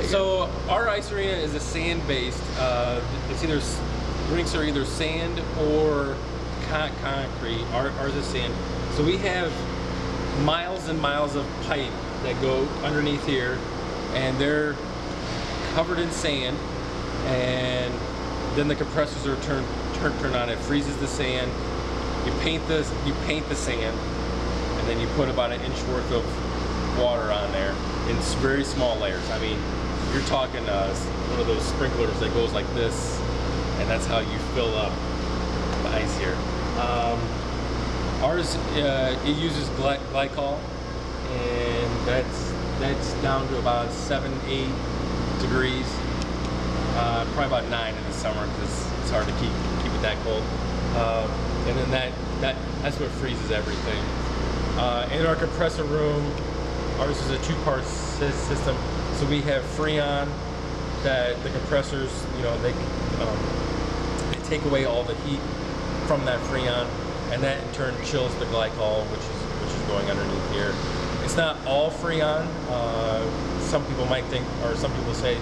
So our ice arena is a sand-based. It's either rinks are either sand or concrete. Ours is sand. So we have miles and miles of pipe that go underneath here, and they're covered in sand. And then the compressors are turned on. It freezes the sand. You paint the sand, and then you put about an inch worth of water on there in very small layers. I mean, you're talking one of those sprinklers that goes like this, and that's how you fill up the ice here. Ours it uses glycol, and that's down to about 7-8 degrees. Probably about 9 in the summer because it's hard to keep it that cold. And then that's what freezes everything. In our compressor room, ours is a two-part system. So we have Freon that the compressors, they take away all the heat from that Freon, and that in turn chills the glycol, which is going underneath here. It's not all Freon. Some people might think, or some people say,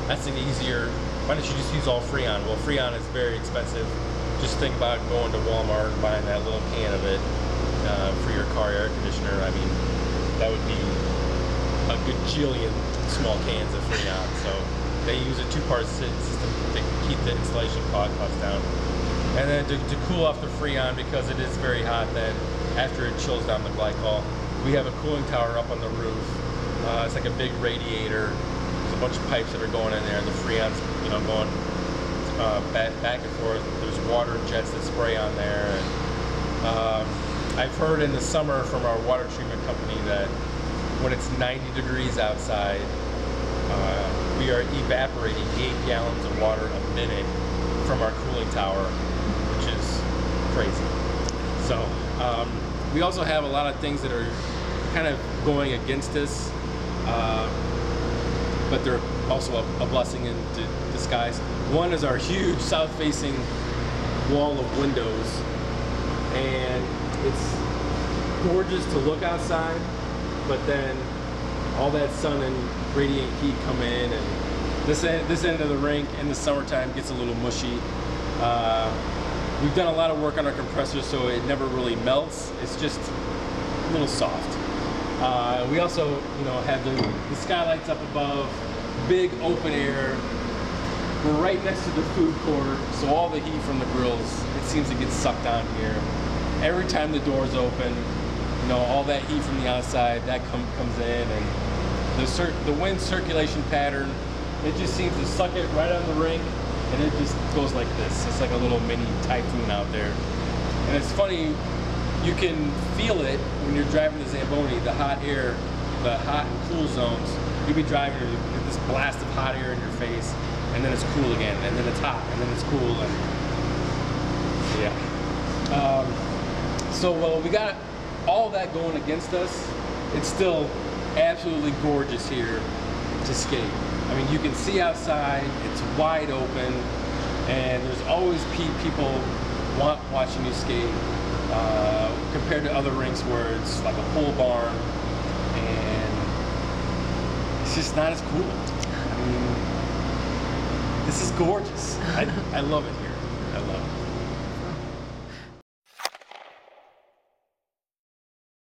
that's an easier. Why don't you just use all Freon? Well, Freon is very expensive. Just think about going to Walmart and buying that little can of it for your car air conditioner. I mean, that would be a gajillion small cans of Freon. So they use a two-part system to keep the installation costs down. And then to cool off the Freon, because it is very hot, then after it chills down the glycol, we have a cooling tower up on the roof. It's like a big radiator. There's a bunch of pipes that are going in there, and the Freon's going back and forth. There's water jets that spray on there. And, I've heard in the summer from our water treatment company that when it's 90 degrees outside, we are evaporating 8 gallons of water a minute from our cooling tower, which is crazy. So we also have a lot of things that are kind of going against us, but they're also a blessing in disguise. One is our huge south-facing wall of windows, and it's gorgeous to look outside, but then all that sun and radiant heat come in, and this end of the rink in the summertime gets a little mushy. We've done a lot of work on our compressor, so it never really melts. It's just a little soft. We also, have the skylights up above, big open air. We're right next to the food court, so all the heat from the grills, it seems to get sucked down here. Every time the door's open, all that heat from the outside, that comes in, and the wind circulation pattern, it just seems to suck it right on the rink, and it just goes like this. It's like a little mini typhoon out there. And it's funny, you can feel it when you're driving the Zamboni, the hot air, the hot and cool zones. You'll be driving, you get this blast of hot air in your face, and then it's cool again, and then it's hot, and then it's cool, and yeah. So while we got all that going against us, it's still absolutely gorgeous here to skate. I mean, you can see outside, it's wide open, and there's always people watching you skate, compared to other rinks where it's like a pole barn, and it's just not as cool. I mean, this is gorgeous. I love it here. I love it.